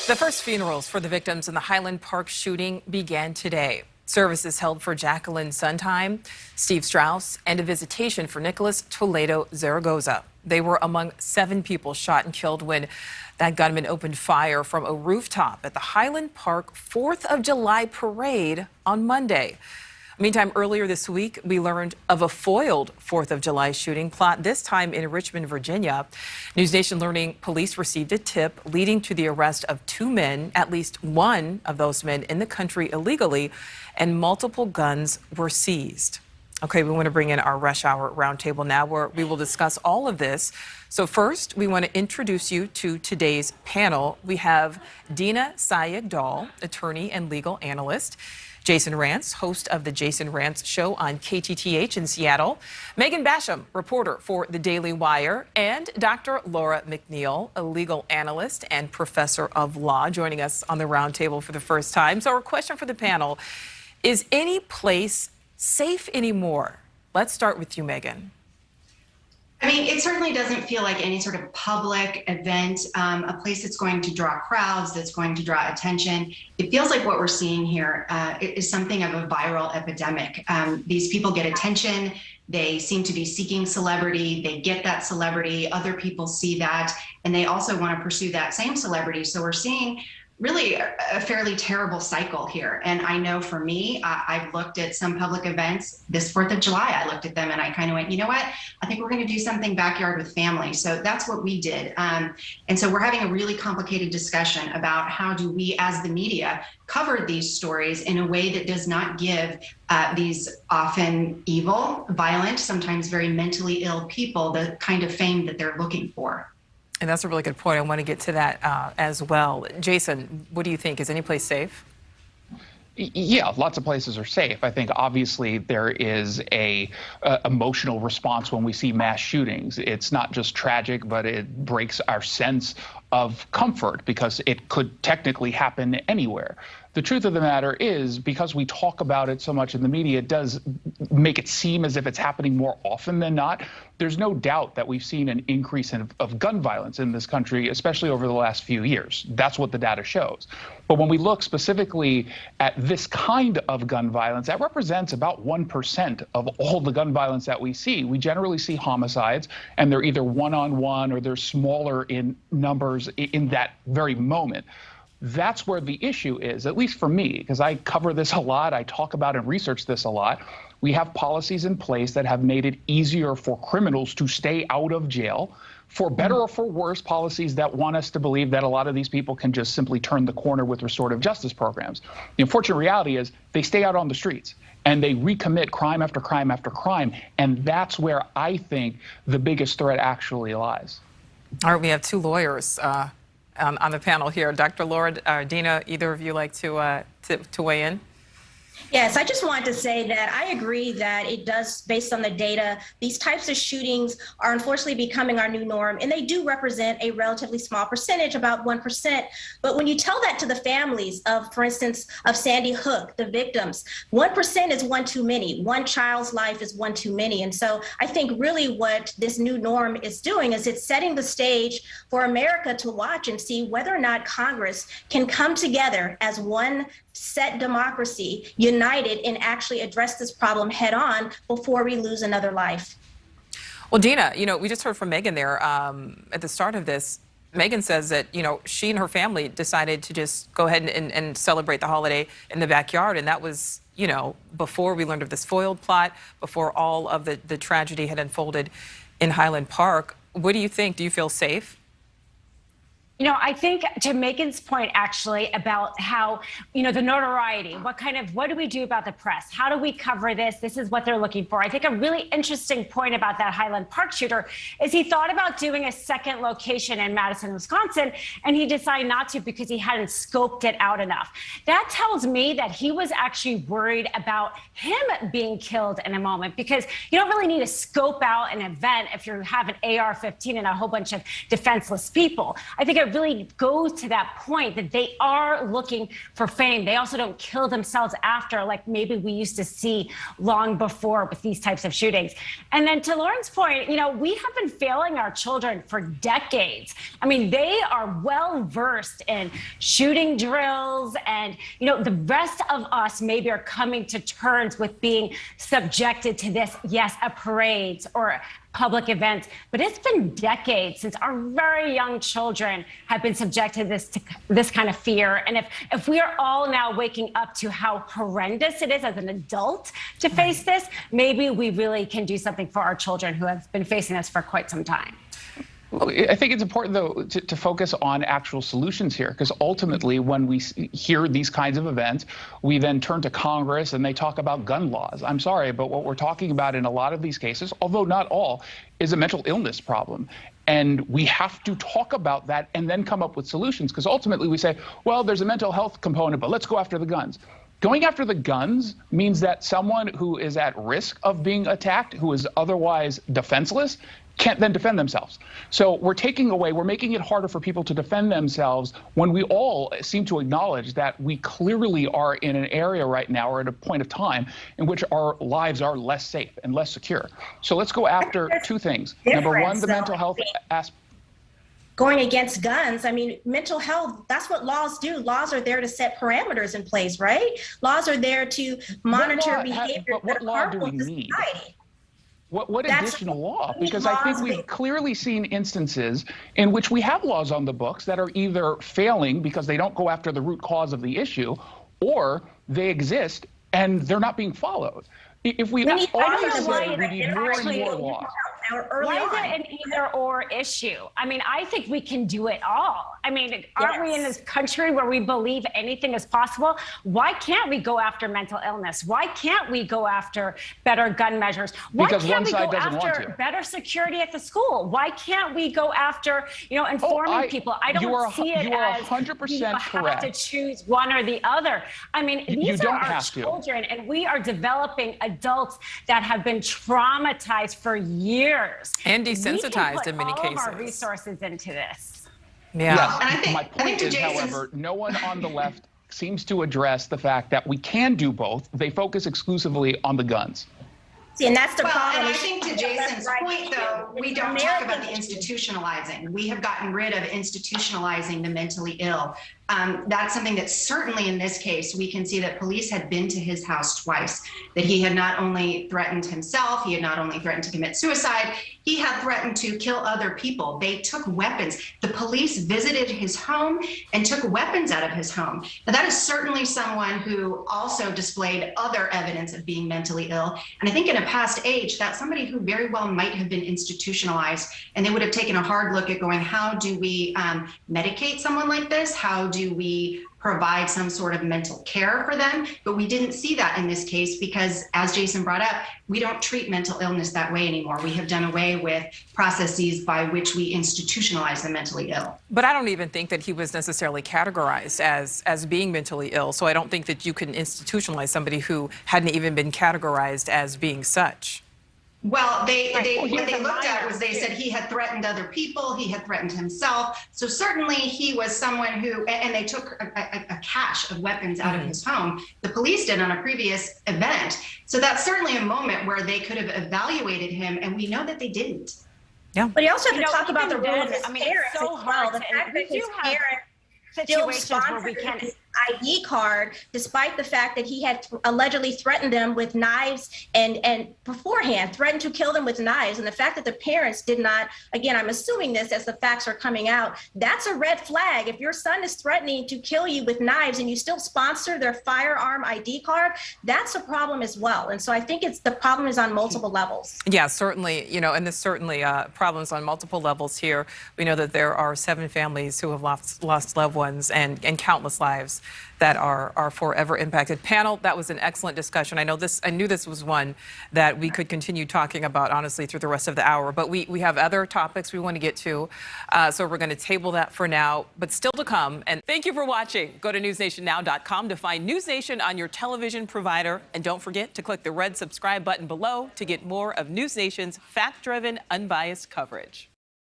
The first funerals for the victims in the Highland Park shooting began today. Services held for Jacqueline Sondheim, Steve Strauss, and a visitation for Nicholas Toledo Zaragoza. They were among 7 people shot and killed when that gunman opened fire from a rooftop at the Highland Park 4th of July parade on Monday. Meantime, earlier this week, we learned of a foiled 4th of July shooting plot, this time in Richmond, Virginia. NewsNation learning police received a tip leading to the arrest of 2 men, at least one of those men in the country illegally, and multiple guns were seized. Okay, we want to bring in our Rush Hour Roundtable now, where we will discuss all of this. So first, we want to introduce you to today's panel. We have Dina Sayegh-Dahl, attorney and legal analyst. Jason Rantz, host of the Jason Rantz Show on KTTH in Seattle. Megan Basham, reporter for The Daily Wire. And Dr. Laura McNeil, a legal analyst and professor of law, joining us on the roundtable for the first time. So our question for the panel, is any place safe anymore? Let's start with you, Megan. I mean, it certainly doesn't feel like any sort of public event, a place that's going to draw crowds, that's going to draw attention. It feels like what we're seeing here is something of a viral epidemic. These people get attention. They seem to be seeking celebrity. They get that celebrity. Other people see that, and they also want to pursue that same celebrity. So we're seeing really a fairly terrible cycle here. And I know for me, I've looked at some public events. This 4th of July, I looked at them and I kind of went, you know what? I think we're going to do something backyard with family. So that's what we did. And so we're having a really complicated discussion about how do we, as the media, cover these stories in a way that does not give these often evil, violent, sometimes very mentally ill people the kind of fame that they're looking for. And that's a really good point. I want to get to that as well. Jason, what do you think? Is any place safe? Yeah, lots of places are safe. I think obviously there is a emotional response when we see mass shootings. It's not just tragic, but it breaks our sense of comfort because it could technically happen anywhere. The truth of the matter is, because we talk about it so much in the media, it does make it seem as if it's happening more often than not. There's no doubt that we've seen an increase of gun violence in this country, especially over the last few years. That's what the data shows. But when we look specifically at this kind of gun violence, that represents about 1% of all the gun violence that we see. We generally see homicides, and they're either one-on-one or they're smaller in numbers in that very moment. That's where the issue is, at least for me, because I cover this a lot. I talk about and research this a lot. We have policies in place that have made it easier for criminals to stay out of jail, for better or for worse, policies that want us to believe that a lot of these people can just simply turn the corner with restorative justice programs. The unfortunate reality is they stay out on the streets and they recommit crime after crime after crime. And that's where I think the biggest threat actually lies. All right, we have 2 lawyers on the panel here. Dr. Laura, Dina, either of you like to weigh in? Yes, I just wanted to say that I agree that it does, based on the data, these types of shootings are unfortunately becoming our new norm, and they do represent a relatively small percentage, about 1%. But when you tell that to the families of, for instance, of Sandy Hook, the victims, 1% is one too many. One child's life is one too many. And so I think really what this new norm is doing is it's setting the stage for America to watch and see whether or not Congress can come together as one set democracy, united, and actually address this problem head on before we lose another life. Well, Dina, you know, we just heard from Megan there at the start of this. Megan says that, you know, she and her family decided to just go ahead and celebrate the holiday in the backyard. And that was, you know, before we learned of this foiled plot, before all of the tragedy had unfolded in Highland Park. What do you think? Do you feel safe? You know, I think to Megan's point, actually, about how, you know, the notoriety, what do we do about the press? How do we cover this? This is what they're looking for. I think a really interesting point about that Highland Park shooter is he thought about doing a second location in Madison, Wisconsin, and he decided not to because he hadn't scoped it out enough. That tells me that he was actually worried about him being killed in a moment, because you don't really need to scope out an event if you have an AR-15 and a whole bunch of defenseless people. I think it it really goes to that point that they are looking for fame. They also don't kill themselves after, like maybe we used to see long before with these types of shootings. And then to Lauren's point, you know, we have been failing our children for decades. I mean, they are well versed in shooting drills, and, you know, the rest of us maybe are coming to terms with being subjected to this, yes, at parades or public events, but it's been decades since our very young children have been subjected to this kind of fear. And if we are all now waking up to how horrendous it is as an adult to face this, maybe we really can do something for our children who have been facing this for quite some time. Well, I think it's important, though, to focus on actual solutions here, because ultimately, when we hear these kinds of events, we then turn to Congress and they talk about gun laws. I'm sorry, but what we're talking about in a lot of these cases, although not all, is a mental illness problem. And we have to talk about that and then come up with solutions, because ultimately we say, well, there's a mental health component, but let's go after the guns. Going after the guns means that someone who is at risk of being attacked, who is otherwise defenseless, can't then defend themselves. So we're making it harder for people to defend themselves when we all seem to acknowledge that we clearly are in an area right now, or at a point of time, in which our lives are less safe and less secure. So let's go after two things. Number one, the mental health aspect. Going against guns, I mean, mental health, that's what laws do. Laws are there to set parameters in place, right? Laws are there to monitor behavior. But what law do we need? What additional law? Because I think we've clearly seen instances in which we have laws on the books that are either failing because they don't go after the root cause of the issue, or they exist and they're not being followed. If we need more and more laws. Why is it an either-or issue? I mean, I think we can do it all. I mean, aren't we in this country where we believe anything is possible? Why can't we go after mental illness? Why can't we go after better gun measures? Why can't we go after better security at the school? Why can't we go after, you know, informing people? I don't see it as 100% you have correct. to choose one or the other. I mean, these are our children, and we are developing adults that have been traumatized for years. And desensitized in many cases. We can put all of our resources into this. Yeah. Yes. And My point is, however, no one on the left seems to address the fact that we can do both. They focus exclusively on the guns. See, and that's the problem. And I think to Jason's point, though, we don't talk about the institutionalizing. We have gotten rid of institutionalizing the mentally ill. That's something that certainly in this case, we can see that police had been to his house twice, that he had not only threatened himself, he had not only threatened to commit suicide, he had threatened to kill other people. They took weapons. The police visited his home and took weapons out of his home. Now, that is certainly someone who also displayed other evidence of being mentally ill. And I think in a past age, that's somebody who very well might have been institutionalized, and they would have taken a hard look at going, how do we medicate someone like this? How do we provide some sort of mental care for them? But we didn't see that in this case because, as Jason brought up, we don't treat mental illness that way anymore. We have done away with processes by which we institutionalize the mentally ill. But I don't even think that he was necessarily categorized as being mentally ill. So I don't think that you can institutionalize somebody who hadn't even been categorized as being such. Well, what they looked at was they said he had threatened other people, he had threatened himself. So certainly he was someone who, and they took a cache of weapons out of his home. The police did on a previous event. So that's certainly a moment where they could have evaluated him, and we know that they didn't. Yeah. But you also have to talk about the role of his parents it's so as well. hard The fact that his parents still sponsored his ID card, despite the fact that he had allegedly threatened them with knives and beforehand threatened to kill them with knives. And the fact that the parents did not, again, I'm assuming this as the facts are coming out, that's a red flag. If your son is threatening to kill you with knives and you still sponsor their firearm ID card, that's a problem as well. And so I think the problem is on multiple levels. Yeah, certainly, you know, and there's certainly problems on multiple levels here. We know that there are 7 families who have lost loved ones and countless lives that are forever impacted. Panel, that was an excellent discussion. I knew this was one that we could continue talking about, honestly, through the rest of the hour. But we have other topics we want to get to, so we're going to table that for now. But still to come. And thank you for watching. Go to newsnationnow.com to find NewsNation on your television provider. And don't forget to click the red subscribe button below to get more of NewsNation's fact-driven, unbiased coverage.